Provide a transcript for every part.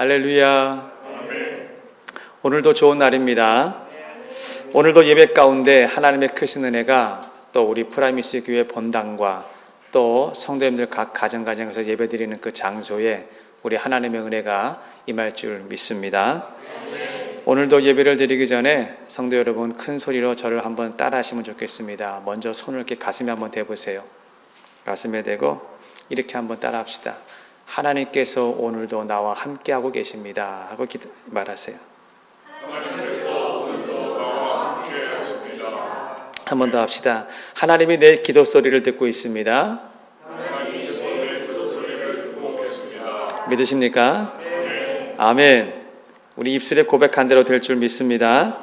할렐루야. 오늘도 좋은 날입니다. 오늘도 예배 가운데 하나님의 크신 은혜가 또 우리 프라미스 교회 본당과 또 성도님들 각 가정에서 예배드리는 그 장소에 우리 하나님의 은혜가 임할 줄 믿습니다. 오늘도 예배를 드리기 전에 성도 여러분 큰 소리로 저를 한번 따라 하시면 좋겠습니다. 먼저 손을 이렇게 가슴에 한번 대보세요. 가슴에 대고 이렇게 한번 따라 합시다. 하나님께서 오늘도 나와 함께하고 계십니다 하고 말하세요. 하나님께서 오늘도 나와 함께하십니다. 한 번 더 합시다. 하나님이 내 기도 소리를 듣고 있습니다. 하나님께서 내 기도 소리를 듣고 계십니다. 믿으십니까? 네. 아멘. 우리 입술에 고백한 대로 될 줄 믿습니다.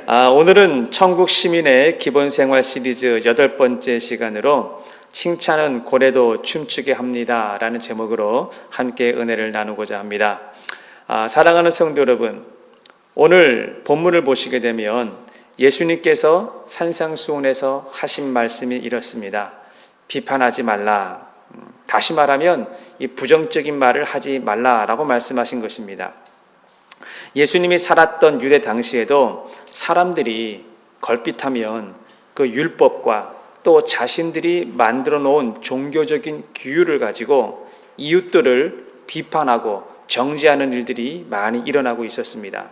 네. 오늘은 천국 시민의 기본 생활 시리즈 8번째 시간으로 칭찬은 고래도 춤추게 합니다 라는 제목으로 함께 은혜를 나누고자 합니다. 사랑하는 성도 여러분, 오늘 본문을 보시게 되면 예수님께서 산상수훈에서 하신 말씀이 이렇습니다. 비판하지 말라. 다시 말하면 이 부정적인 말을 하지 말라라고 말씀하신 것입니다. 예수님이 살았던 유대 당시에도 사람들이 걸핏하면 그 율법과 또 자신들이 만들어 놓은 종교적인 규율을 가지고 이웃들을 비판하고 정죄하는 일들이 많이 일어나고 있었습니다.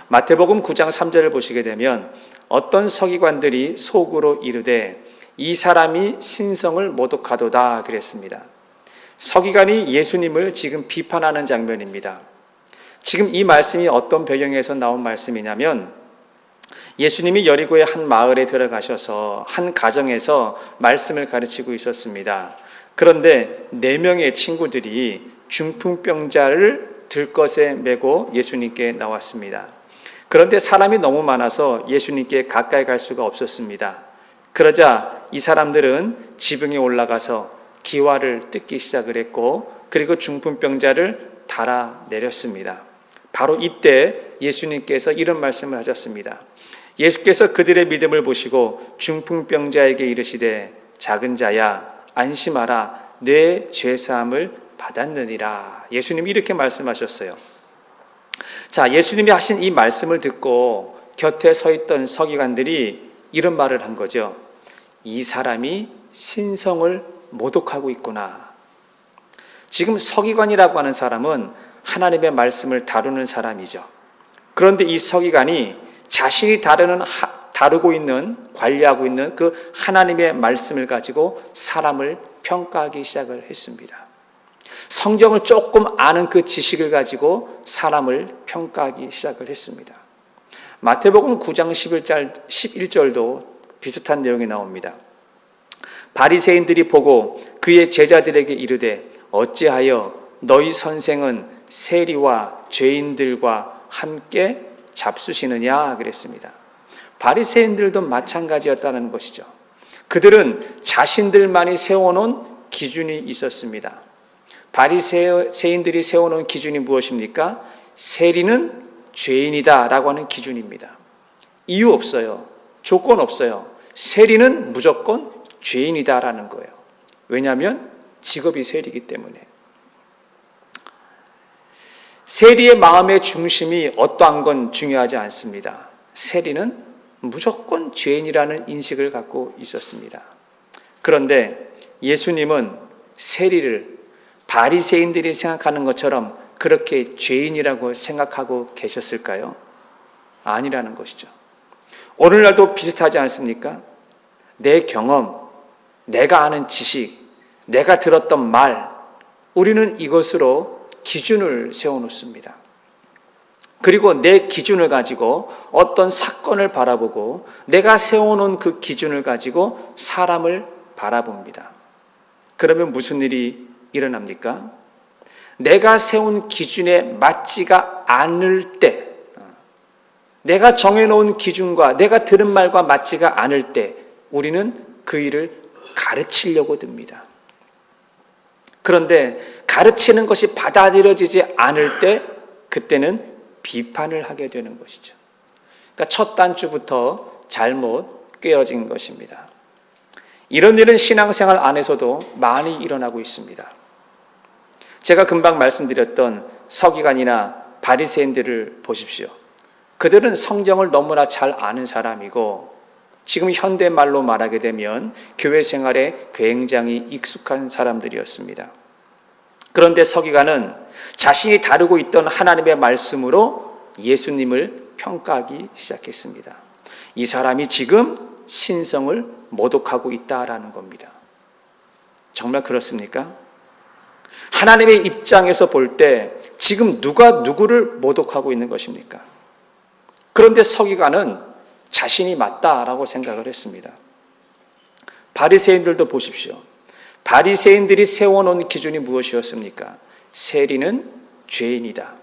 마태복음 9장 3절을 보시게 되면 어떤 서기관들이 속으로 이르되 이 사람이 신성을 모독하도다 그랬습니다. 서기관이 예수님을 지금 비판하는 장면입니다. 지금 이 말씀이 어떤 배경에서 나온 말씀이냐면 예수님이 여리고의 한 마을에 들어가셔서 한 가정에서 말씀을 가르치고 있었습니다. 그런데 4명의 친구들이 중풍병자를 들것에 메고 예수님께 나왔습니다. 그런데 사람이 너무 많아서 예수님께 가까이 갈 수가 없었습니다. 그러자 이 사람들은 지붕에 올라가서 기와를 뜯기 시작을 했고 그리고 중풍병자를 달아내렸습니다. 바로 이때 예수님께서 이런 말씀을 하셨습니다. 예수께서 그들의 믿음을 보시고 중풍병자에게 이르시되 작은 자야 안심하라 내 죄사함을 받았느니라. 예수님이 이렇게 말씀하셨어요. 자, 예수님이 하신 이 말씀을 듣고 곁에 서 있던 서기관들이 이런 말을 한 거죠. 이 사람이 신성을 모독하고 있구나. 지금 서기관이라고 하는 사람은 하나님의 말씀을 다루는 사람이죠. 그런데 이 서기관이 자신이 다루고 있는, 관리하고 있는 그 하나님의 말씀을 가지고 사람을 평가하기 시작을 했습니다. 성경을 조금 아는 그 지식을 가지고 사람을 평가하기 시작을 했습니다. 마태복음 9장 11절도 비슷한 내용이 나옵니다. 바리새인들이 보고 그의 제자들에게 이르되 어찌하여 너희 선생은 세리와 죄인들과 함께 잡수시느냐 그랬습니다. 바리새인들도 마찬가지였다는 것이죠. 그들은 자신들만이 세워놓은 기준이 있었습니다. 바리새인들이 세워놓은 기준이 무엇입니까? 세리는 죄인이다 라고 하는 기준입니다. 이유 없어요. 조건 없어요. 세리는 무조건 죄인이다 라는 거예요. 왜냐하면 직업이 세리이기 때문에. 세리의 마음의 중심이 어떠한 건 중요하지 않습니다. 세리는 무조건 죄인이라는 인식을 갖고 있었습니다. 그런데 예수님은 세리를 바리새인들이 생각하는 것처럼 그렇게 죄인이라고 생각하고 계셨을까요? 아니라는 것이죠. 오늘날도 비슷하지 않습니까? 내 경험, 내가 아는 지식, 내가 들었던 말, 우리는 이것으로 기준을 세워놓습니다. 그리고 내 기준을 가지고 어떤 사건을 바라보고 내가 세워놓은 그 기준을 가지고 사람을 바라봅니다. 그러면 무슨 일이 일어납니까? 내가 세운 기준에 맞지가 않을 때, 내가 정해놓은 기준과 내가 들은 말과 맞지가 않을 때 우리는 그 일을 가르치려고 듭니다. 그런데 가르치는 것이 받아들여지지 않을 때 그때는 비판을 하게 되는 것이죠. 그러니까 첫 단추부터 잘못 꿰어진 것입니다. 이런 일은 신앙생활 안에서도 많이 일어나고 있습니다. 제가 금방 말씀드렸던 서기관이나 바리새인들을 보십시오. 그들은 성경을 너무나 잘 아는 사람이고 지금 현대말로 말하게 되면 교회 생활에 굉장히 익숙한 사람들이었습니다. 그런데 서기관은 자신이 다루고 있던 하나님의 말씀으로 예수님을 평가하기 시작했습니다. 이 사람이 지금 신성을 모독하고 있다라는 겁니다. 정말 그렇습니까? 하나님의 입장에서 볼 때 지금 누가 누구를 모독하고 있는 것입니까? 그런데 서기관은 자신이 맞다라고 생각을 했습니다. 바리새인들도 보십시오. 바리새인들이 세워놓은 기준이 무엇이었습니까? 세리는 죄인이다.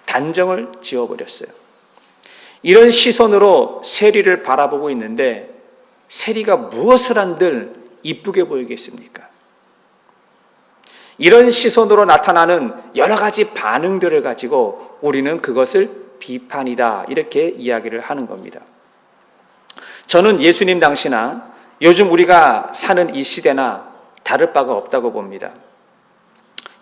단정을 지어버렸어요. 이런 시선으로 세리를 바라보고 있는데 세리가 무엇을 한들 이쁘게 보이겠습니까? 이런 시선으로 나타나는 여러 가지 반응들을 가지고 우리는 그것을 비판이다 이렇게 이야기를 하는 겁니다. 저는 예수님 당시나 요즘 우리가 사는 이 시대나 다를 바가 없다고 봅니다.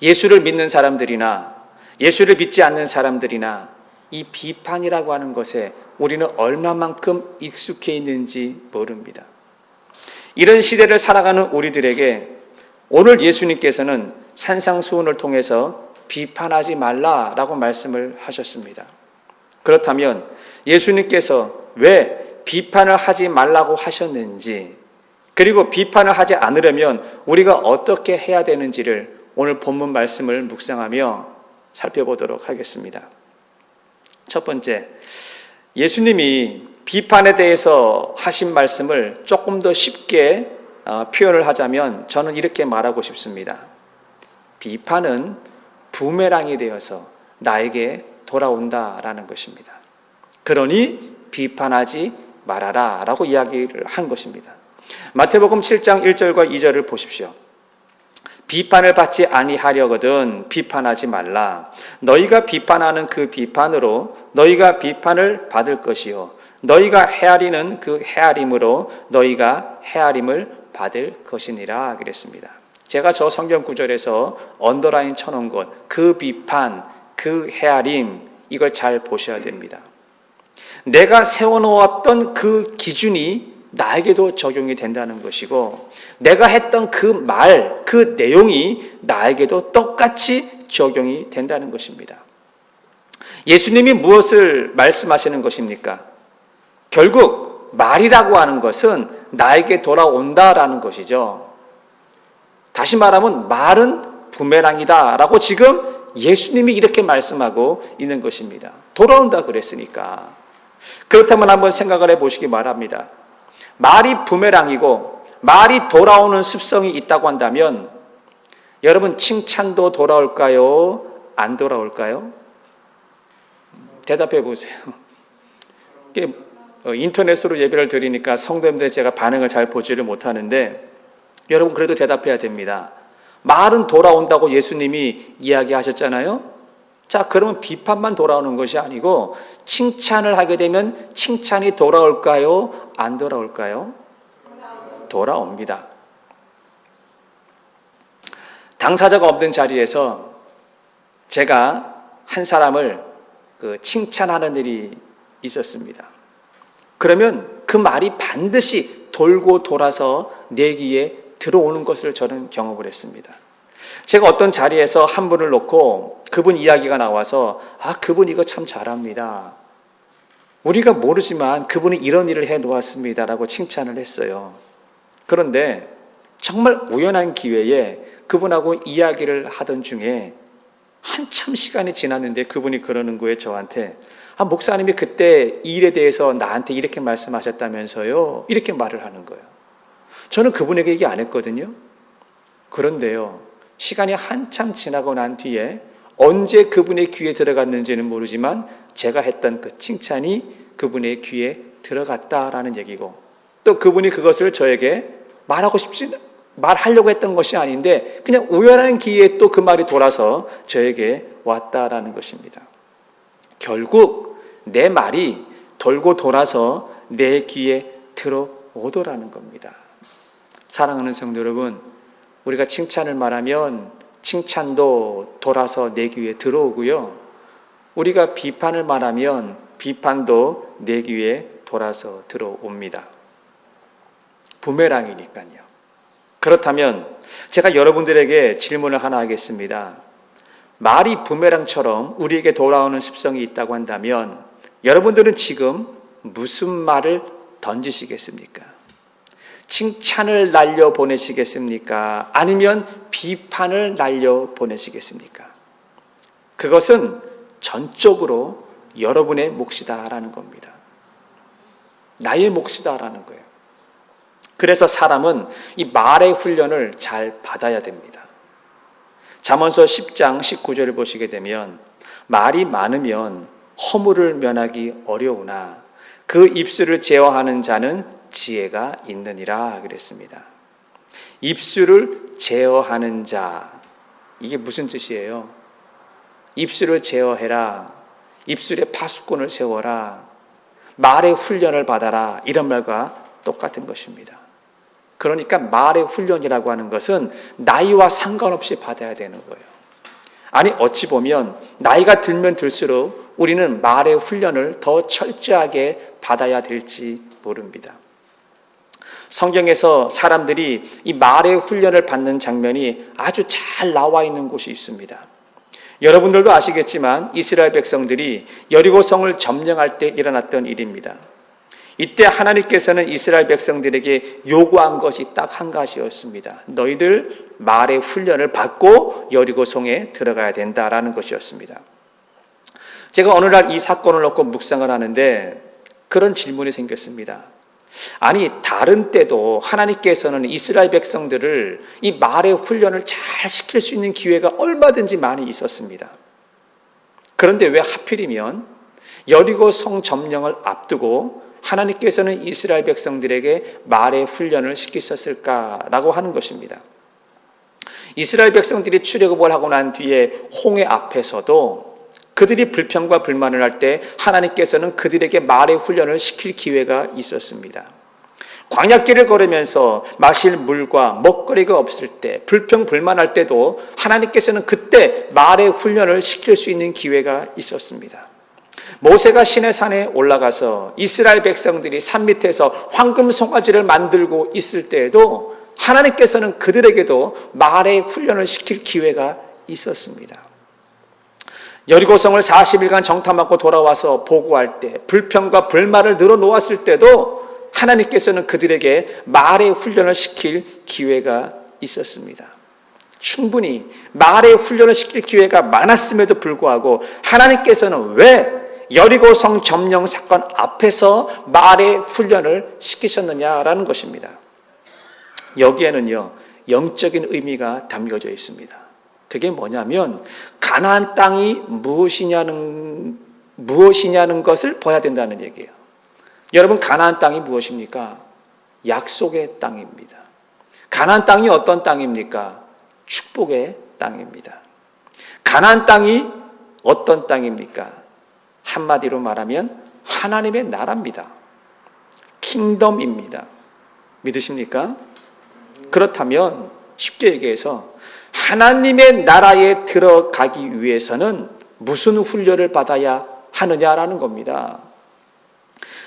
예수를 믿는 사람들이나 예수를 믿지 않는 사람들이나 이 비판이라고 하는 것에 우리는 얼마만큼 익숙해 있는지 모릅니다. 이런 시대를 살아가는 우리들에게 오늘 예수님께서는 산상수훈을 통해서 비판하지 말라라고 말씀을 하셨습니다. 그렇다면 예수님께서 왜 비판을 하지 말라고 하셨는지, 그리고 비판을 하지 않으려면 우리가 어떻게 해야 되는지를 오늘 본문 말씀을 묵상하며 살펴보도록 하겠습니다. 첫 번째, 예수님이 비판에 대해서 하신 말씀을 조금 더 쉽게 표현을 하자면 저는 이렇게 말하고 싶습니다. 비판은 부메랑이 되어서 나에게 돌아온다라는 것입니다. 그러니 비판하지 말아라 라고 이야기를 한 것입니다. 마태복음 7장 1절과 2절을 보십시오. 비판을 받지 아니하려거든 비판하지 말라. 너희가 비판하는 그 비판으로 너희가 비판을 받을 것이요 너희가 헤아리는 그 헤아림으로 너희가 헤아림을 받을 것이니라 그랬습니다. 제가 저 성경 구절에서 언더라인 쳐놓은 것, 그 비판, 그 헤아림, 이걸 잘 보셔야 됩니다. 내가 세워놓았던 그 기준이 나에게도 적용이 된다는 것이고 내가 했던 그 말, 그 내용이 나에게도 똑같이 적용이 된다는 것입니다. 예수님이 무엇을 말씀하시는 것입니까? 결국 말이라고 하는 것은 나에게 돌아온다라는 것이죠. 다시 말하면 말은 부메랑이다 라고 지금 예수님이 이렇게 말씀하고 있는 것입니다. 돌아온다 그랬으니까. 그렇다면 한번 생각을 해보시기 바랍니다. 말이 부메랑이고 말이 돌아오는 습성이 있다고 한다면 여러분 칭찬도 돌아올까요? 안 돌아올까요? 대답해 보세요. 인터넷으로 예배를 드리니까 성도님들 제가 반응을 잘 보지를 못하는데 여러분 그래도 대답해야 됩니다. 말은 돌아온다고 예수님이 이야기하셨잖아요. 자, 그러면 비판만 돌아오는 것이 아니고 칭찬을 하게 되면 칭찬이 돌아올까요? 안 돌아올까요? 돌아옵니다. 당사자가 없는 자리에서 제가 한 사람을 칭찬하는 일이 있었습니다. 그러면 그 말이 반드시 돌고 돌아서 내 귀에 들어오는 것을 저는 경험을 했습니다. 제가 어떤 자리에서 한 분을 놓고 그분 이야기가 나와서 그분 이거 참 잘합니다. 우리가 모르지만 그분이 이런 일을 해놓았습니다 라고 칭찬을 했어요. 그런데 정말 우연한 기회에 그분하고 이야기를 하던 중에 한참 시간이 지났는데 그분이 그러는 거예요. 저한테 목사님이 그때 이 일에 대해서 나한테 이렇게 말씀하셨다면서요. 이렇게 말을 하는 거예요. 저는 그분에게 얘기 안 했거든요. 그런데요, 시간이 한참 지나고 난 뒤에 언제 그분의 귀에 들어갔는지는 모르지만 제가 했던 그 칭찬이 그분의 귀에 들어갔다라는 얘기고, 또 그분이 그것을 저에게 말하려고 했던 것이 아닌데 그냥 우연한 기회에 또 그 말이 돌아서 저에게 왔다라는 것입니다. 결국 내 말이 돌고 돌아서 내 귀에 들어오더라는 겁니다. 사랑하는 성도 여러분, 우리가 칭찬을 말하면 칭찬도 돌아서 내 귀에 들어오고요. 우리가 비판을 말하면 비판도 내 귀에 돌아서 들어옵니다. 부메랑이니까요. 그렇다면 제가 여러분들에게 질문을 하나 하겠습니다. 말이 부메랑처럼 우리에게 돌아오는 습성이 있다고 한다면 여러분들은 지금 무슨 말을 던지시겠습니까? 칭찬을 날려보내시겠습니까? 아니면 비판을 날려보내시겠습니까? 그것은 전적으로 여러분의 몫이다라는 겁니다. 나의 몫이다라는 거예요. 그래서 사람은 이 말의 훈련을 잘 받아야 됩니다. 잠언서 10장 19절을 보시게 되면 말이 많으면 허물을 면하기 어려우나 그 입술을 제어하는 자는 지혜가 있느니라 그랬습니다. 입술을 제어하는 자, 이게 무슨 뜻이에요? 입술을 제어해라, 입술에 파수꾼을 세워라, 말의 훈련을 받아라, 이런 말과 똑같은 것입니다. 그러니까 말의 훈련이라고 하는 것은 나이와 상관없이 받아야 되는 거예요. 아니 어찌 보면 나이가 들면 들수록 우리는 말의 훈련을 더 철저하게 받아야 될지 모릅니다. 성경에서 사람들이 이 말의 훈련을 받는 장면이 아주 잘 나와 있는 곳이 있습니다. 여러분들도 아시겠지만 이스라엘 백성들이 여리고성을 점령할 때 일어났던 일입니다. 이때 하나님께서는 이스라엘 백성들에게 요구한 것이 딱 한 가지였습니다. 너희들 말의 훈련을 받고 여리고성에 들어가야 된다라는 것이었습니다. 제가 어느 날 이 사건을 놓고 묵상을 하는데 그런 질문이 생겼습니다. 아니 다른 때도 하나님께서는 이스라엘 백성들을 이 말의 훈련을 잘 시킬 수 있는 기회가 얼마든지 많이 있었습니다. 그런데 왜 하필이면 여리고성 점령을 앞두고 하나님께서는 이스라엘 백성들에게 말의 훈련을 시키셨을까라고 하는 것입니다. 이스라엘 백성들이 출애굽을 하고 난 뒤에 홍해 앞에서도 그들이 불평과 불만을 할 때 하나님께서는 그들에게 말의 훈련을 시킬 기회가 있었습니다. 광야길을 걸으면서 마실 물과 먹거리가 없을 때 불평 불만할 때도 하나님께서는 그때 말의 훈련을 시킬 수 있는 기회가 있었습니다. 모세가 시내산에 올라가서 이스라엘 백성들이 산 밑에서 황금 송아지를 만들고 있을 때에도 하나님께서는 그들에게도 말의 훈련을 시킬 기회가 있었습니다. 여리고성을 40일간 정탐하고 돌아와서 보고할 때 불평과 불만을 늘어놓았을 때도 하나님께서는 그들에게 말의 훈련을 시킬 기회가 있었습니다. 충분히 말의 훈련을 시킬 기회가 많았음에도 불구하고 하나님께서는 왜 여리고성 점령 사건 앞에서 말의 훈련을 시키셨느냐라는 것입니다. 여기에는요 영적인 의미가 담겨져 있습니다. 그게 뭐냐면 가나안 땅이 무엇이냐는 것을 봐야 된다는 얘기예요. 여러분 가나안 땅이 무엇입니까? 약속의 땅입니다. 가나안 땅이 어떤 땅입니까? 축복의 땅입니다. 가나안 땅이 어떤 땅입니까? 한마디로 말하면 하나님의 나라입니다. 킹덤입니다. 믿으십니까? 그렇다면 쉽게 얘기해서 하나님의 나라에 들어가기 위해서는 무슨 훈련을 받아야 하느냐라는 겁니다.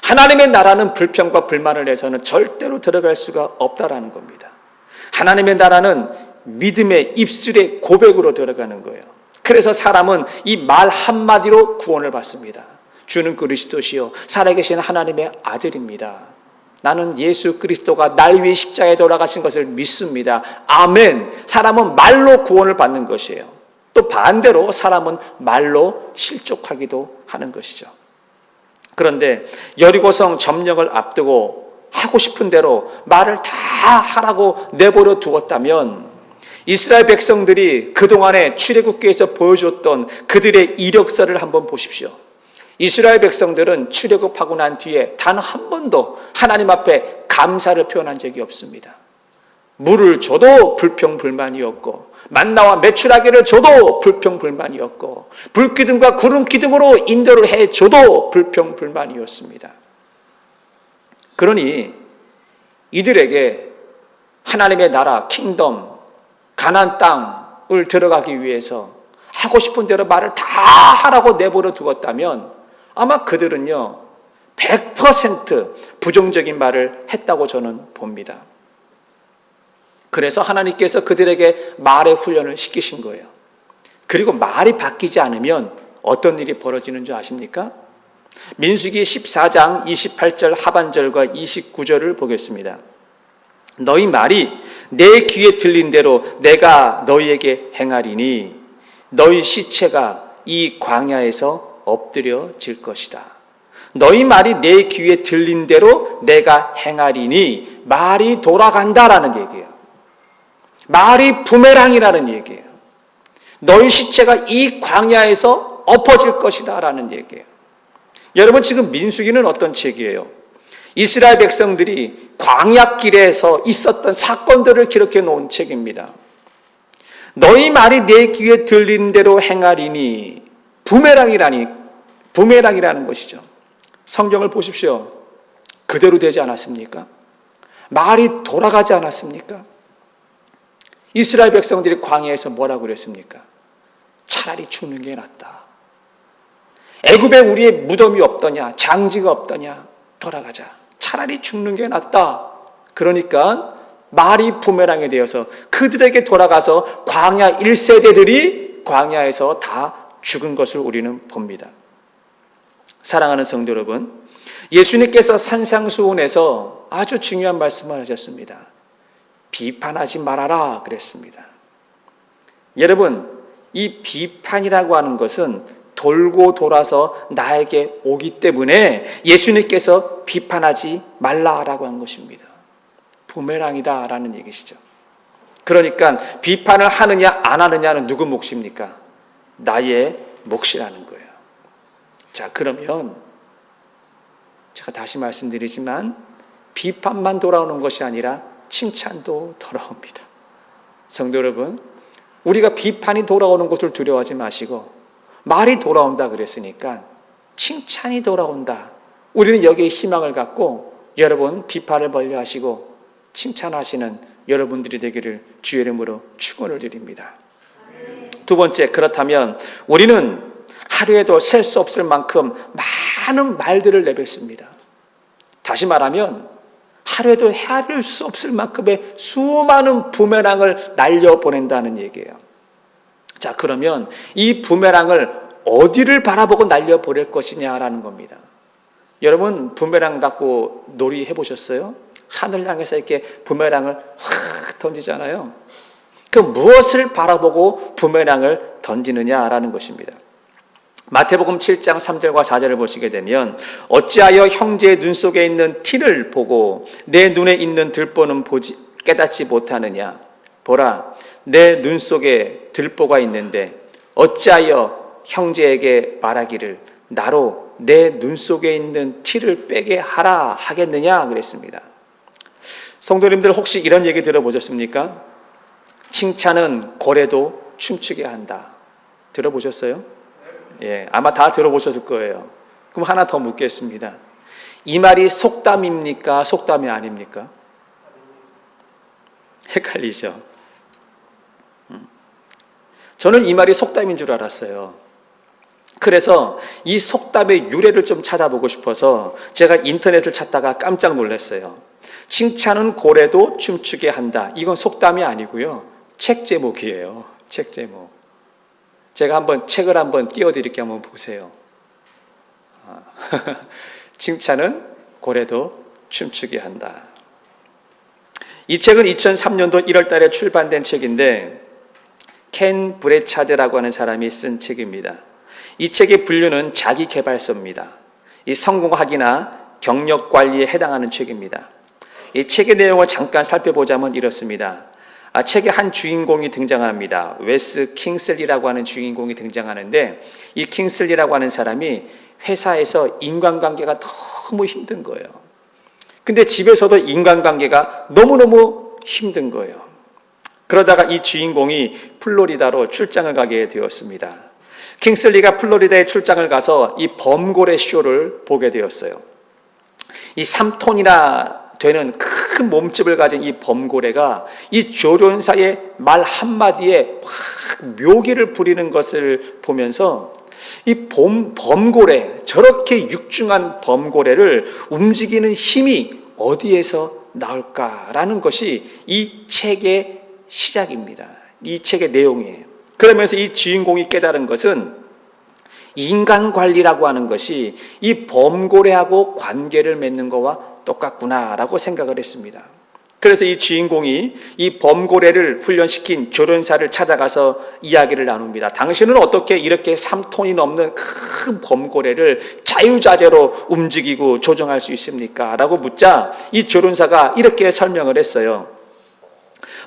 하나님의 나라는 불평과 불만을 해서는 절대로 들어갈 수가 없다라는 겁니다. 하나님의 나라는 믿음의 입술의 고백으로 들어가는 거예요. 그래서 사람은 이 말 한마디로 구원을 받습니다. 주는 그리스도시요 살아계신 하나님의 아들입니다. 나는 예수 그리스도가 날 위해 십자가에 돌아가신 것을 믿습니다. 아멘. 사람은 말로 구원을 받는 것이에요. 또 반대로 사람은 말로 실족하기도 하는 것이죠. 그런데 여리고성 점령을 앞두고 하고 싶은 대로 말을 다 하라고 내버려 두었다면 이스라엘 백성들이 그동안에 출애굽기에서 보여줬던 그들의 이력서를 한번 보십시오. 이스라엘 백성들은 출애굽하고 난 뒤에 단 한 번도 하나님 앞에 감사를 표현한 적이 없습니다. 물을 줘도 불평불만이었고 만나와 메추라기를 줘도 불평불만이었고 불기둥과 구름기둥으로 인도를 해줘도 불평불만이었습니다. 그러니 이들에게 하나님의 나라 킹덤 가나안 땅 광야를 들어가기 위해서 하고 싶은 대로 말을 다 하라고 내버려 두었다면 아마 그들은요 100% 부정적인 말을 했다고 저는 봅니다. 그래서 하나님께서 그들에게 말의 훈련을 시키신 거예요. 그리고 말이 바뀌지 않으면 어떤 일이 벌어지는 줄 아십니까? 민수기 14장 28절 하반절과 29절을 보겠습니다. 너희 말이 내 귀에 들린 대로 내가 너희에게 행하리니 너희 시체가 이 광야에서 엎드려질 것이다. 너희 말이 내 귀에 들린 대로 내가 행하리니 말이 돌아간다라는 얘기예요. 말이 부메랑이라는 얘기예요. 너희 시체가 이 광야에서 엎어질 것이다 라는 얘기예요. 여러분, 지금 민수기는 어떤 책이에요? 이스라엘 백성들이 광야길에서 있었던 사건들을 기록해 놓은 책입니다. 너희 말이 내 귀에 들린 대로 행하리니 부메랑이라는 것이죠. 성경을 보십시오. 그대로 되지 않았습니까? 말이 돌아가지 않았습니까? 이스라엘 백성들이 광야에서 뭐라고 그랬습니까? 차라리 죽는 게 낫다. 애굽에 우리의 무덤이 없더냐, 장지가 없더냐, 돌아가자. 차라리 죽는 게 낫다. 그러니까 말이 부메랑이 되어서 그들에게 돌아가서 광야 1세대들이 광야에서 다 죽은 것을 우리는 봅니다. 사랑하는 성도 여러분, 예수님께서 산상수훈에서 아주 중요한 말씀을 하셨습니다. 비판하지 말아라 그랬습니다. 여러분, 이 비판이라고 하는 것은 돌고 돌아서 나에게 오기 때문에 예수님께서 비판하지 말라라고 한 것입니다. 부메랑이다라는 얘기시죠. 그러니까 비판을 하느냐 안 하느냐는 누구 몫입니까? 나의 몫이라는 거예요. 자, 그러면 제가 다시 말씀드리지만 비판만 돌아오는 것이 아니라 칭찬도 돌아옵니다. 성도 여러분, 우리가 비판이 돌아오는 것을 두려워하지 마시고 말이 돌아온다 그랬으니까 칭찬이 돌아온다. 우리는 여기에 희망을 갖고 여러분 비판을 멀리하시고 칭찬하시는 여러분들이 되기를 주의 이름으로 축원을 드립니다. 두 번째, 그렇다면 우리는 하루에도 셀 수 없을 만큼 많은 말들을 내뱉습니다. 다시 말하면 하루에도 헤아릴 수 없을 만큼의 수많은 부메랑을 날려보낸다는 얘기예요. 자, 그러면 이 부메랑을 어디를 바라보고 날려보낼 것이냐라는 겁니다. 여러분, 부메랑 갖고 놀이 해보셨어요? 하늘 향해서 이렇게 부메랑을 확 던지잖아요. 그 무엇을 바라보고 부메랑을 던지느냐라는 것입니다. 마태복음 7장 3절과 4절을 보시게 되면 어찌하여 형제의 눈 속에 있는 티를 보고 내 눈에 있는 들보는 깨닫지 못하느냐. 보라, 내 눈 속에 들보가 있는데 어찌하여 형제에게 말하기를 나로 내 눈 속에 있는 티를 빼게 하라 하겠느냐 그랬습니다. 성도님들, 혹시 이런 얘기 들어보셨습니까? 칭찬은 고래도 춤추게 한다. 들어보셨어요? 예, 아마 다 들어보셨을 거예요. 그럼 하나 더 묻겠습니다. 이 말이 속담입니까? 속담이 아닙니까? 헷갈리죠? 저는 이 말이 속담인 줄 알았어요. 그래서 이 속담의 유래를 좀 찾아보고 싶어서 제가 인터넷을 찾다가 깜짝 놀랐어요. 칭찬은 고래도 춤추게 한다. 이건 속담이 아니고요. 책 제목이에요. 책 제목. 제가 책을 한번 띄워드릴게요. 한번 보세요. 칭찬은 고래도 춤추게 한다. 이 책은 2003년도 1월 달에 출판된 책인데 켄 브레차드라고 하는 사람이 쓴 책입니다. 이 책의 분류는 자기계발서입니다. 이 성공학이나 경력관리에 해당하는 책입니다. 이 책의 내용을 잠깐 살펴보자면 이렇습니다. 책에 한 주인공이 등장합니다. 웨스 킹슬리라고 하는 주인공이 등장하는데 이 킹슬리라고 하는 사람이 회사에서 인간관계가 너무 힘든 거예요. 근데 집에서도 인간관계가 너무너무 힘든 거예요. 그러다가 이 주인공이 플로리다로 출장을 가게 되었습니다. 킹슬리가 플로리다에 출장을 가서 이 범고래 쇼를 보게 되었어요. 이 3톤이나 되는 큰 몸집을 가진 이 범고래가 이 조련사의 말 한마디에 막 묘기를 부리는 것을 보면서 이 범고래, 저렇게 육중한 범고래를 움직이는 힘이 어디에서 나올까라는 것이 이 책의 시작입니다. 이 책의 내용이에요. 그러면서 이 주인공이 깨달은 것은 인간 관리라고 하는 것이 이 범고래하고 관계를 맺는 것과 똑같구나라고 생각을 했습니다. 그래서 이 주인공이 이 범고래를 훈련시킨 조련사를 찾아가서 이야기를 나눕니다. 당신은 어떻게 이렇게 3톤이 넘는 큰 범고래를 자유자재로 움직이고 조정할 수 있습니까? 라고 묻자 이 조련사가 이렇게 설명을 했어요.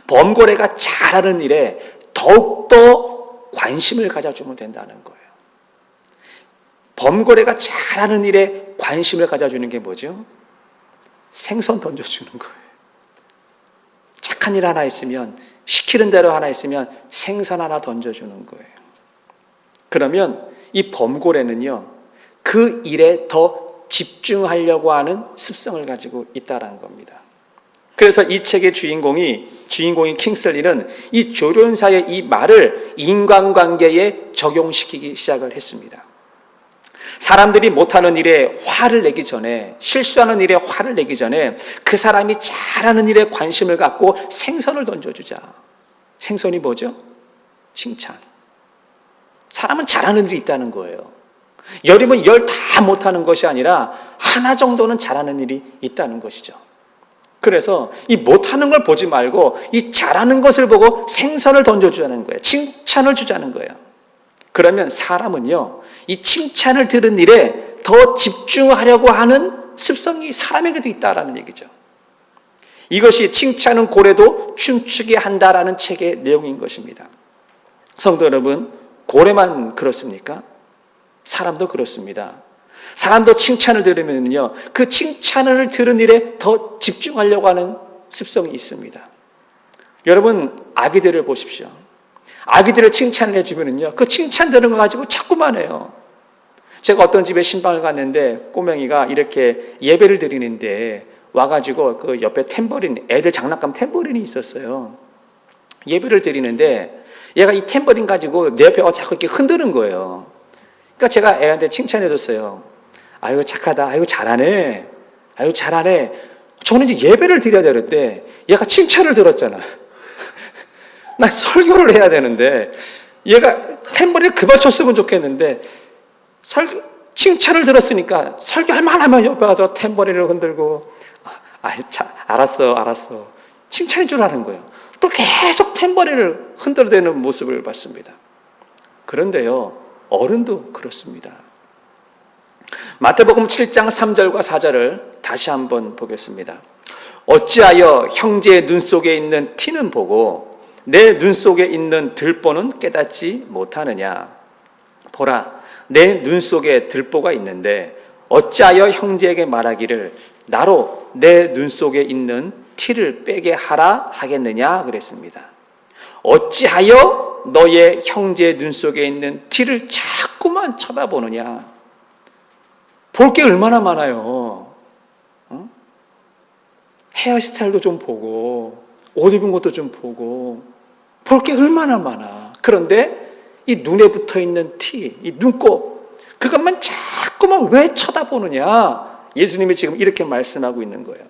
범고래가 잘하는 일에 더욱더 관심을 가져주면 된다는 거예요. 범고래가 잘하는 일에 관심을 가져주는 게 뭐죠? 생선 던져주는 거예요. 착한 일 하나 있으면, 시키는 대로 하나 있으면 생선 하나 던져주는 거예요. 그러면 이 범고래는요, 그 일에 더 집중하려고 하는 습성을 가지고 있다는 겁니다. 그래서 이 책의 주인공인 킹슬리는 이 조련사의 이 말을 인간관계에 적용시키기 시작을 했습니다. 사람들이 못하는 일에 화를 내기 전에, 실수하는 일에 화를 내기 전에 그 사람이 잘하는 일에 관심을 갖고 생선을 던져주자. 생선이 뭐죠? 칭찬. 사람은 잘하는 일이 있다는 거예요. 열이면 열 다 못하는 것이 아니라 하나 정도는 잘하는 일이 있다는 것이죠. 그래서 이 못하는 걸 보지 말고 이 잘하는 것을 보고 생선을 던져주자는 거예요. 칭찬을 주자는 거예요. 그러면 사람은요, 이 칭찬을 들은 일에 더 집중하려고 하는 습성이 사람에게도 있다라는 얘기죠. 이것이 칭찬은 고래도 춤추게 한다라는 책의 내용인 것입니다. 성도 여러분, 고래만 그렇습니까? 사람도 그렇습니다. 사람도 칭찬을 들으면요, 그 칭찬을 들은 일에 더 집중하려고 하는 습성이 있습니다. 여러분, 아기들을 보십시오. 아기들을 칭찬을 해주면요, 그 칭찬 들은 거 가지고 자꾸만 해요. 제가 어떤 집에 신방을 갔는데 꼬맹이가 이렇게 예배를 드리는데 와가지고 그 옆에 탬버린, 애들 장난감 탬버린이 있었어요. 예배를 드리는데 얘가 이 탬버린 가지고 내 옆에 와서 자꾸 이렇게 흔드는 거예요. 그러니까 제가 애한테 칭찬해줬어요. 아유, 착하다. 아유, 잘하네. 아유, 잘하네. 저는 이제 예배를 드려야 되는데 얘가 칭찬을 들었잖아. 나 설교를 해야 되는데 얘가 탬버린을 그만 쳤으면 좋겠는데 칭찬을 들었으니까 설교할 만하면 옆에 가서 탬버린을 흔들고 알았어. 칭찬인 줄 아는 거예요. 또 계속 탬버린을 흔들대는 모습을 봤습니다. 그런데요, 어른도 그렇습니다. 마태복음 7장 3절과 4절을 다시 한번 보겠습니다. 어찌하여 형제의 눈 속에 있는 티는 보고 내 눈 속에 있는 들보는 깨닫지 못하느냐. 보라, 내 눈 속에 들보가 있는데 어찌하여 형제에게 말하기를 나로 내 눈 속에 있는 티를 빼게 하라 하겠느냐 그랬습니다. 어찌하여 너의 형제의 눈 속에 있는 티를 자꾸만 쳐다보느냐. 볼 게 얼마나 많아요. 헤어스타일도 좀 보고 옷 입은 것도 좀 보고 볼 게 얼마나 많아. 그런데 이 눈에 붙어있는 티, 이 눈곱, 그것만 자꾸만 왜 쳐다보느냐. 예수님이 지금 이렇게 말씀하고 있는 거예요.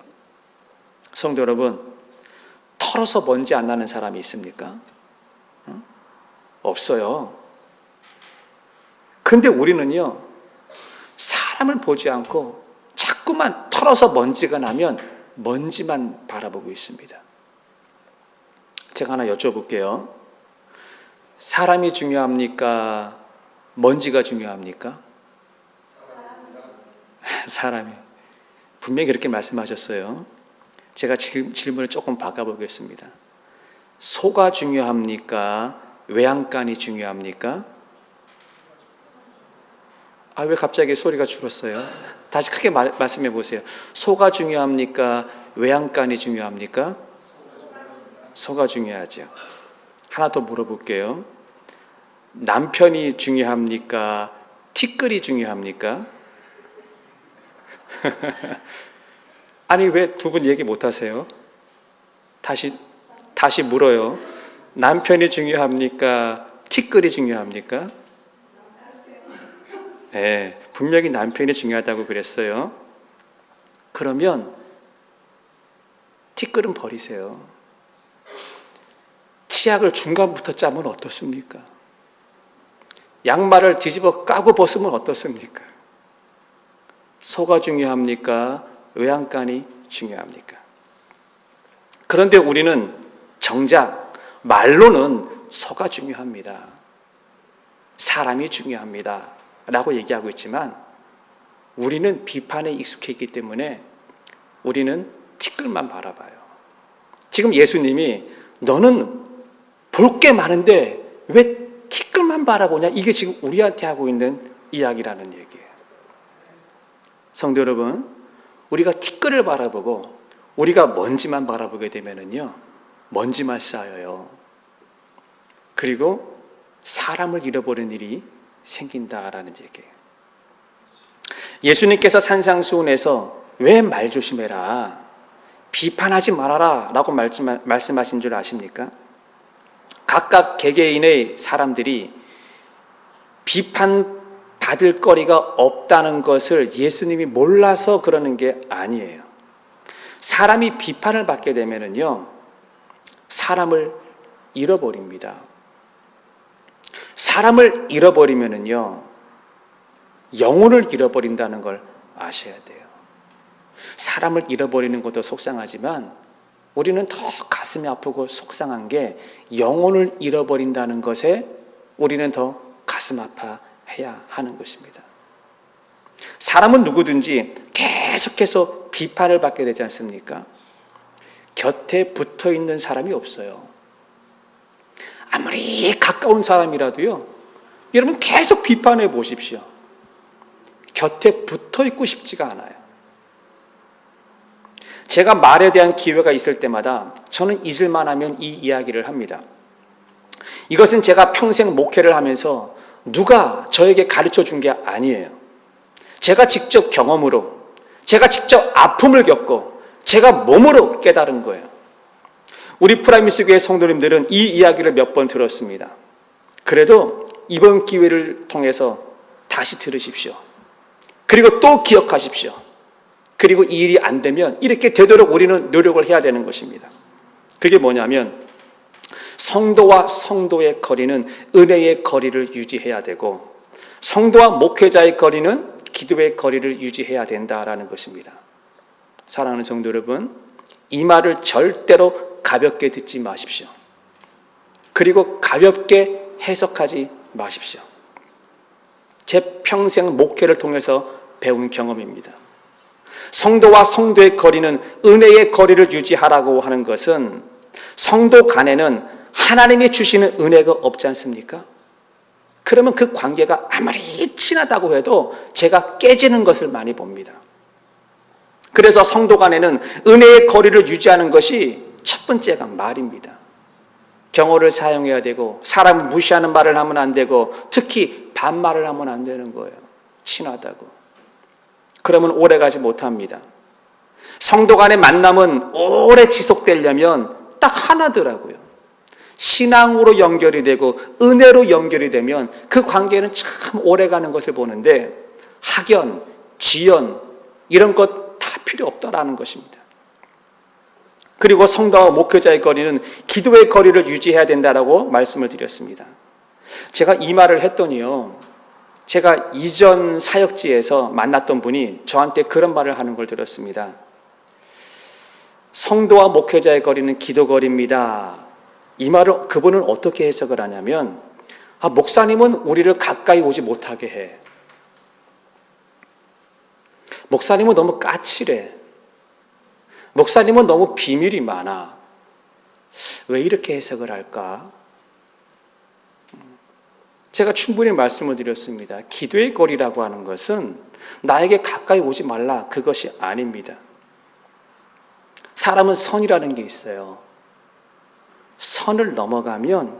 성도 여러분, 털어서 먼지 안 나는 사람이 있습니까? 없어요. 그런데 우리는요, 사람을 보지 않고 자꾸만 털어서 먼지가 나면 먼지만 바라보고 있습니다. 제가 하나 여쭤볼게요. 사람이 중요합니까? 먼지가 중요합니까? 사람이. 분명히 그렇게 말씀하셨어요. 제가 질문을 조금 바꿔보겠습니다. 소가 중요합니까? 외양간이 중요합니까? 왜 갑자기 소리가 줄었어요? 다시 크게 말씀해 보세요. 소가 중요합니까? 외양간이 중요합니까? 소가 중요하죠. 하나 더 물어볼게요. 남편이 중요합니까? 티끌이 중요합니까? 아니, 왜 두 분 얘기 못 하세요? 다시 물어요. 남편이 중요합니까? 티끌이 중요합니까? 네, 분명히 남편이 중요하다고 그랬어요. 그러면 티끌은 버리세요. 치약을 중간부터 짜면 어떻습니까? 양말을 뒤집어 까고 벗으면 어떻습니까? 소가 중요합니까? 외양간이 중요합니까? 그런데 우리는 정작 말로는 소가 중요합니다, 사람이 중요합니다 라고 얘기하고 있지만, 우리는 비판에 익숙해 있기 때문에 우리는 티끌만 바라봐요. 지금 예수님이 너는 볼 게 많은데 왜 티끌만 바라보냐, 이게 지금 우리한테 하고 있는 이야기라는 얘기예요. 성도 여러분, 우리가 티끌을 바라보고 우리가 먼지만 바라보게 되면은요, 먼지만 쌓여요. 그리고 사람을 잃어버리는 일이 생긴다라는 얘기예요. 예수님께서 산상수훈에서 왜 말 조심해라, 비판하지 말아라 라고 말씀하신 줄 아십니까? 각각 개개인의 사람들이 비판받을 거리가 없다는 것을 예수님이 몰라서 그러는 게 아니에요. 사람이 비판을 받게 되면은요, 사람을 잃어버립니다. 사람을 잃어버리면은요, 영혼을 잃어버린다는 걸 아셔야 돼요. 사람을 잃어버리는 것도 속상하지만 우리는 더 가슴이 아프고 속상한 게 영혼을 잃어버린다는 것에 우리는 더 가슴 아파해야 하는 것입니다. 사람은 누구든지 계속해서 비판을 받게 되지 않습니까? 곁에 붙어 있는 사람이 없어요. 아무리 가까운 사람이라도요, 여러분 계속 비판해 보십시오. 곁에 붙어 있고 싶지가 않아요. 제가 말에 대한 기회가 있을 때마다 저는 잊을만 하면 이 이야기를 합니다. 이것은 제가 평생 목회를 하면서 누가 저에게 가르쳐 준 게 아니에요. 제가 직접 경험으로, 제가 직접 아픔을 겪고 제가 몸으로 깨달은 거예요. 우리 프라미스 교회 성도님들은 이 이야기를 몇 번 들었습니다. 그래도 이번 기회를 통해서 다시 들으십시오. 그리고 또 기억하십시오. 그리고 이 일이 안 되면 이렇게 되도록 우리는 노력을 해야 되는 것입니다. 그게 뭐냐면, 성도와 성도의 거리는 은혜의 거리를 유지해야 되고, 성도와 목회자의 거리는 기도의 거리를 유지해야 된다라는 것입니다. 사랑하는 성도 여러분, 이 말을 절대로 가볍게 듣지 마십시오. 그리고 가볍게 해석하지 마십시오. 제 평생 목회를 통해서 배운 경험입니다. 성도와 성도의 거리는 은혜의 거리를 유지하라고 하는 것은, 성도 간에는 하나님이 주시는 은혜가 없지 않습니까? 그러면 그 관계가 아무리 친하다고 해도 제가 깨지는 것을 많이 봅니다. 그래서 성도 간에는 은혜의 거리를 유지하는 것이 첫 번째가 말입니다. 경어를 사용해야 되고, 사람을 무시하는 말을 하면 안 되고, 특히 반말을 하면 안 되는 거예요. 친하다고. 그러면 오래가지 못합니다. 성도 간의 만남은 오래 지속되려면 딱 하나더라고요. 신앙으로 연결이 되고 은혜로 연결이 되면 그 관계는 참 오래가는 것을 보는데, 학연, 지연 이런 것 다 필요 없다라는 것입니다. 그리고 성도와 목회자의 거리는 기도의 거리를 유지해야 된다라고 말씀을 드렸습니다. 제가 이 말을 했더니요, 제가 이전 사역지에서 만났던 분이 저한테 그런 말을 하는 걸 들었습니다. 성도와 목회자의 거리는 기도 거리입니다. 이 말을 그분은 어떻게 해석을 하냐면, 목사님은 우리를 가까이 오지 못하게 해. 목사님은 너무 까칠해. 목사님은 너무 비밀이 많아. 왜 이렇게 해석을 할까? 제가 충분히 말씀을 드렸습니다. 기도의 거리라고 하는 것은 나에게 가까이 오지 말라, 그것이 아닙니다. 사람은 선이라는 게 있어요. 선을 넘어가면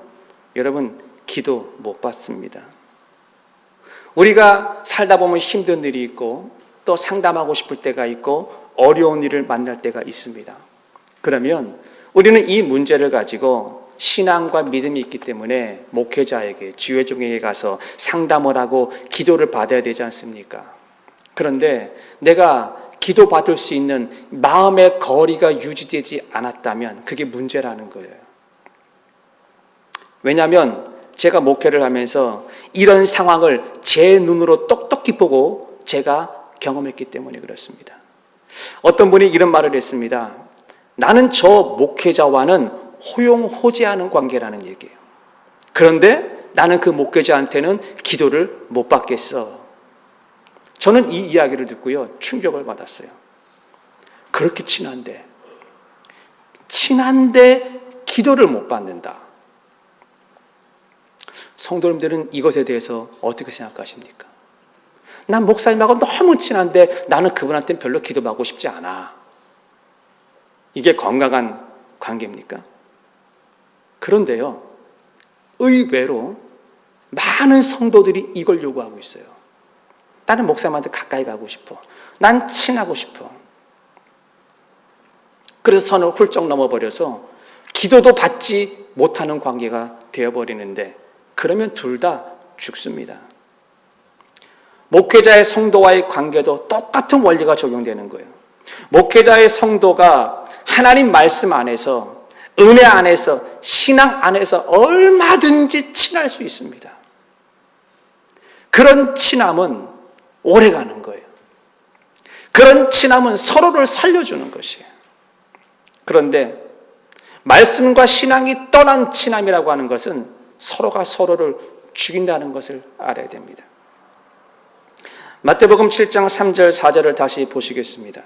여러분 기도 못 받습니다. 우리가 살다 보면 힘든 일이 있고, 또 상담하고 싶을 때가 있고, 어려운 일을 만날 때가 있습니다. 그러면 우리는 이 문제를 가지고 신앙과 믿음이 있기 때문에 목회자에게, 지회종에게 가서 상담을 하고 기도를 받아야 되지 않습니까? 그런데 내가 기도받을 수 있는 마음의 거리가 유지되지 않았다면 그게 문제라는 거예요. 왜냐하면 제가 목회를 하면서 이런 상황을 제 눈으로 똑똑히 보고 제가 경험했기 때문에 그렇습니다. 어떤 분이 이런 말을 했습니다. 나는 저 목회자와는 호용호재하는 관계라는 얘기예요. 그런데 나는 그 목회자한테는 기도를 못 받겠어. 저는 이 이야기를 듣고요, 충격을 받았어요. 그렇게 친한데 기도를 못 받는다. 성도님들은 이것에 대해서 어떻게 생각하십니까? 난 목사님하고 너무 친한데 나는 그분한테는 별로 기도받고 싶지 않아. 이게 건강한 관계입니까? 그런데요, 의외로 많은 성도들이 이걸 요구하고 있어요. 나는 목사님한테 가까이 가고 싶어. 난 친하고 싶어. 그래서 선을 훌쩍 넘어버려서 기도도 받지 못하는 관계가 되어버리는데, 그러면 둘 다 죽습니다. 목회자의 성도와의 관계도 똑같은 원리가 적용되는 거예요. 목회자의 성도가 하나님 말씀 안에서, 은혜 안에서, 신앙 안에서 얼마든지 친할 수 있습니다. 그런 친함은 오래가는 거예요. 그런 친함은 서로를 살려주는 것이에요. 그런데 말씀과 신앙이 떠난 친함이라고 하는 것은 서로가 서로를 죽인다는 것을 알아야 됩니다. 마태복음 7장 3절 4절을 다시 보시겠습니다.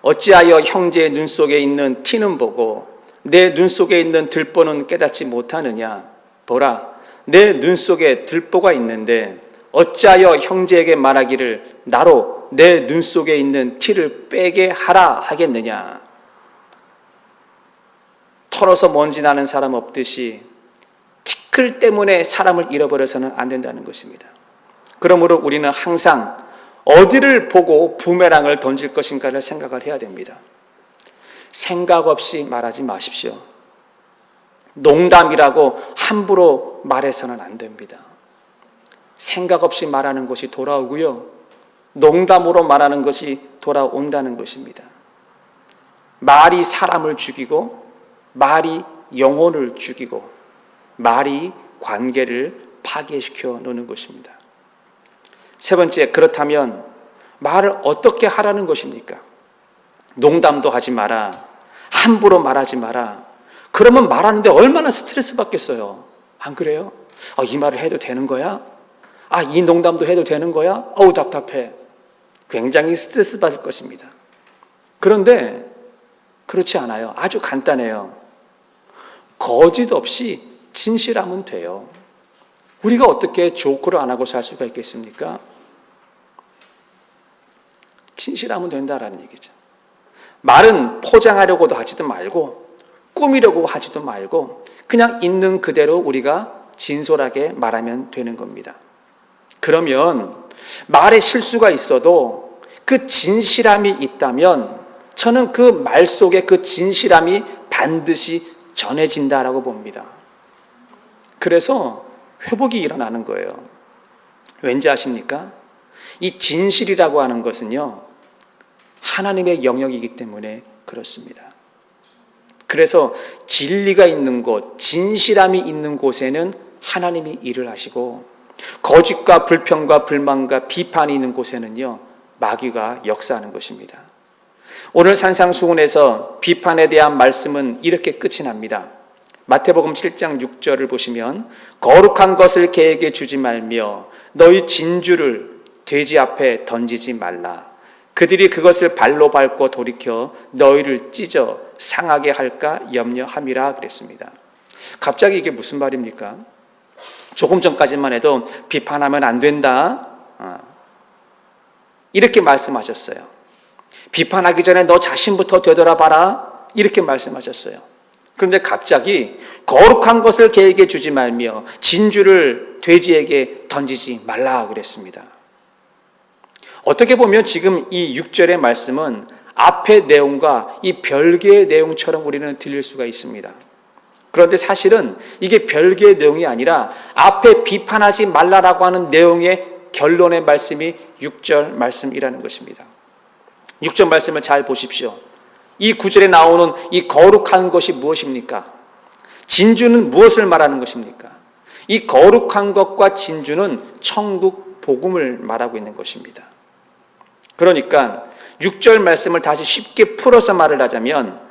어찌하여 형제의 눈 속에 있는 티는 보고 내 눈 속에 있는 들보는 깨닫지 못하느냐? 보라, 내 눈 속에 들보가 있는데 어찌하여 형제에게 말하기를 나로 내 눈 속에 있는 티를 빼게 하라 하겠느냐? 털어서 먼지 나는 사람 없듯이 티끌 때문에 사람을 잃어버려서는 안 된다는 것입니다. 그러므로 우리는 항상 어디를 보고 부메랑을 던질 것인가를 생각을 해야 됩니다. 생각 없이 말하지 마십시오. 농담이라고 함부로 말해서는 안 됩니다. 생각 없이 말하는 것이 돌아오고요, 농담으로 말하는 것이 돌아온다는 것입니다. 말이 사람을 죽이고 말이 영혼을 죽이고 말이 관계를 파괴시켜 놓는 것입니다. 세 번째, 그렇다면 말을 어떻게 하라는 것입니까? 농담도 하지 마라, 함부로 말하지 마라. 그러면 말하는데 얼마나 스트레스 받겠어요. 안 그래요? 이 말을 해도 되는 거야? 이 농담도 해도 되는 거야? 어우 답답해. 굉장히 스트레스 받을 것입니다. 그런데 그렇지 않아요. 아주 간단해요. 거짓 없이 진실하면 돼요. 우리가 어떻게 조크를 안 하고 살 수가 있겠습니까? 진실하면 된다라는 얘기죠. 말은 포장하려고도 하지도 말고 꾸미려고 하지도 말고 그냥 있는 그대로 우리가 진솔하게 말하면 되는 겁니다. 그러면 말에 실수가 있어도 그 진실함이 있다면 저는 그 말 속에 그 진실함이 반드시 전해진다라고 봅니다. 그래서 회복이 일어나는 거예요. 왠지 아십니까? 이 진실이라고 하는 것은요, 하나님의 영역이기 때문에 그렇습니다. 그래서 진리가 있는 곳, 진실함이 있는 곳에는 하나님이 일을 하시고, 거짓과 불평과 불만과 비판이 있는 곳에는요, 마귀가 역사하는 것입니다. 오늘 산상수훈에서 비판에 대한 말씀은 이렇게 끝이 납니다. 마태복음 7장 6절을 보시면 거룩한 것을 개에게 주지 말며 너희 진주를 돼지 앞에 던지지 말라. 그들이 그것을 발로 밟고 돌이켜 너희를 찢어 상하게 할까 염려함이라 그랬습니다. 갑자기 이게 무슨 말입니까? 조금 전까지만 해도 비판하면 안 된다, 이렇게 말씀하셨어요. 비판하기 전에 너 자신부터 되돌아봐라, 이렇게 말씀하셨어요. 그런데 갑자기 거룩한 것을 개에게 주지 말며 진주를 돼지에게 던지지 말라 그랬습니다. 어떻게 보면 지금 이 6절의 말씀은 앞의 내용과 이 별개의 내용처럼 우리는 들릴 수가 있습니다. 그런데 사실은 이게 별개의 내용이 아니라 앞에 비판하지 말라라고 하는 내용의 결론의 말씀이 6절 말씀이라는 것입니다. 6절 말씀을 잘 보십시오. 이 9절에 나오는 이 거룩한 것이 무엇입니까? 진주는 무엇을 말하는 것입니까? 이 거룩한 것과 진주는 천국 복음을 말하고 있는 것입니다. 그러니까 6절 말씀을 다시 쉽게 풀어서 말을 하자면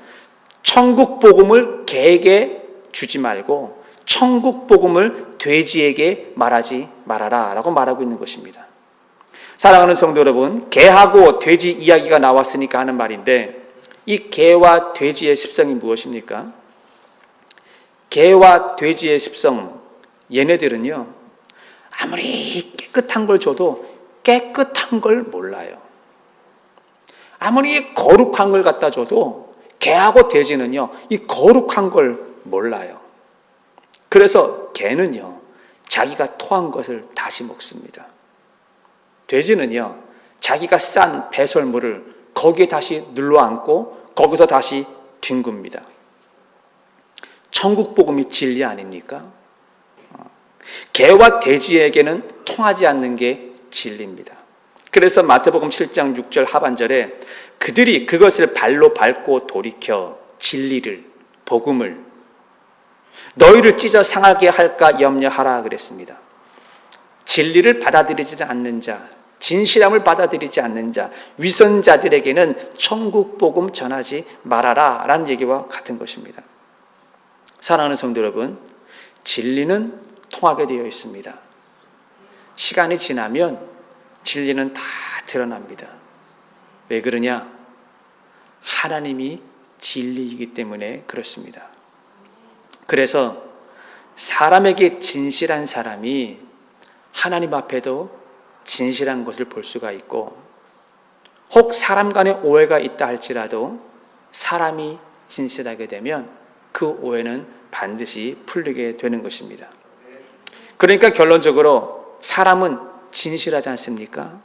천국 복음을 개에게 주지 말고 천국 복음을 돼지에게 말하지 말아라 라고 말하고 있는 것입니다. 사랑하는 성도 여러분, 개하고 돼지 이야기가 나왔으니까 하는 말인데 이 개와 돼지의 습성이 무엇입니까? 개와 돼지의 습성, 얘네들은요 아무리 깨끗한 걸 줘도 깨끗한 걸 몰라요. 아무리 거룩한 걸 갖다 줘도 개하고 돼지는요 이 거룩한 걸 몰라요. 그래서 개는요 자기가 토한 것을 다시 먹습니다. 돼지는요 자기가 싼 배설물을 거기에 다시 눌러앉고 거기서 다시 뒹굽니다. 천국 복음이 진리 아닙니까? 개와 돼지에게는 통하지 않는 게 진리입니다. 그래서 마태복음 7장 6절 하반절에 그들이 그것을 발로 밟고 돌이켜 진리를, 복음을 너희를 찢어 상하게 할까 염려하라 그랬습니다. 진리를 받아들이지 않는 자, 진실함을 받아들이지 않는 자, 위선자들에게는 천국 복음 전하지 말아라 라는 얘기와 같은 것입니다. 사랑하는 성도 여러분, 진리는 통하게 되어 있습니다. 시간이 지나면 진리는 다 드러납니다. 왜 그러냐? 하나님이 진리이기 때문에 그렇습니다. 그래서 사람에게 진실한 사람이 하나님 앞에도 진실한 것을 볼 수가 있고, 혹 사람 간에 오해가 있다 할지라도 사람이 진실하게 되면 그 오해는 반드시 풀리게 되는 것입니다. 그러니까 결론적으로 사람은 진실하지 않습니까?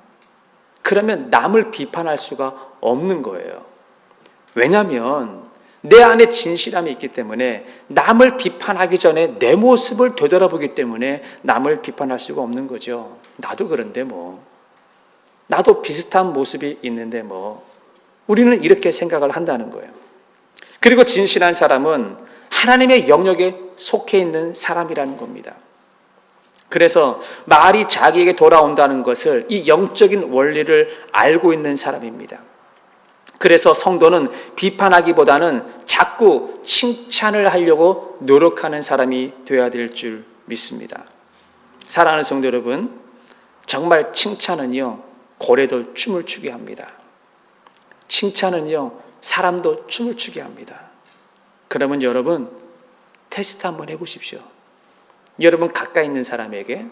그러면 남을 비판할 수가 없는 거예요. 왜냐하면 내 안에 진실함이 있기 때문에 남을 비판하기 전에 내 모습을 되돌아보기 때문에 남을 비판할 수가 없는 거죠. 나도 그런데 뭐, 나도 비슷한 모습이 있는데 뭐, 우리는 이렇게 생각을 한다는 거예요. 그리고 진실한 사람은 하나님의 영역에 속해 있는 사람이라는 겁니다. 그래서 말이 자기에게 돌아온다는 것을, 이 영적인 원리를 알고 있는 사람입니다. 그래서 성도는 비판하기보다는 자꾸 칭찬을 하려고 노력하는 사람이 되어야 될 줄 믿습니다. 사랑하는 성도 여러분, 정말 칭찬은요 고래도 춤을 추게 합니다. 칭찬은요 사람도 춤을 추게 합니다. 그러면 여러분 테스트 한번 해보십시오. 여러분 가까이 있는 사람에게,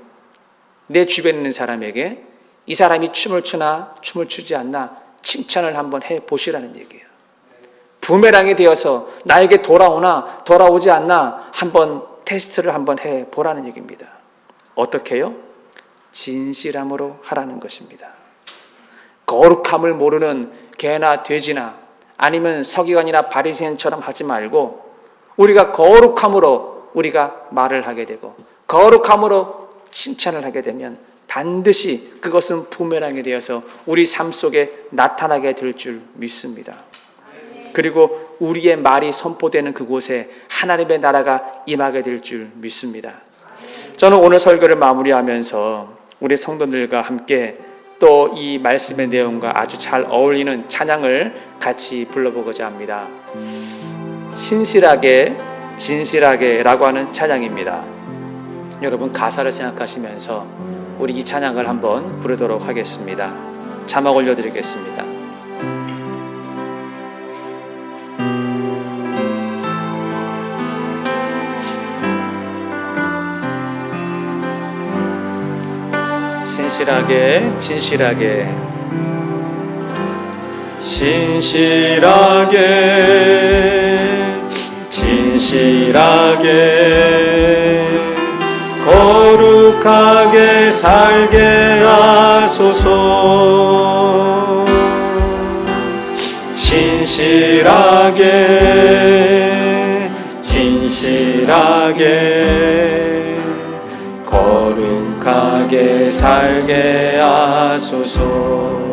내 주변에 있는 사람에게 이 사람이 춤을 추나 춤을 추지 않나 칭찬을 한번 해보시라는 얘기예요. 부메랑이 되어서 나에게 돌아오나 돌아오지 않나 한번 테스트를 한번 해보라는 얘기입니다. 어떻게 해요? 진실함으로 하라는 것입니다. 거룩함을 모르는 개나 돼지나 아니면 서기관이나 바리새인처럼 하지 말고 우리가 거룩함으로 우리가 말을 하게 되고 거룩함으로 칭찬을 하게 되면 반드시 그것은 부메랑이 되어서 우리 삶 속에 나타나게 될 줄 믿습니다. 그리고 우리의 말이 선포되는 그곳에 하나님의 나라가 임하게 될 줄 믿습니다. 저는 오늘 설교를 마무리하면서 우리 성도들과 함께 또 이 말씀의 내용과 아주 잘 어울리는 찬양을 같이 불러보고자 합니다. 신실하게 진실하게 라고 하는 찬양입니다. 여러분 가사를 생각하시면서 우리 이 찬양을 한번 부르도록 하겠습니다. 자막 올려드리겠습니다. 신실하게 진실하게 신실하게 진실하게 거룩 거룩하게 살게 하소서. 신실하게 진실하게 거룩하게 살게 하소서.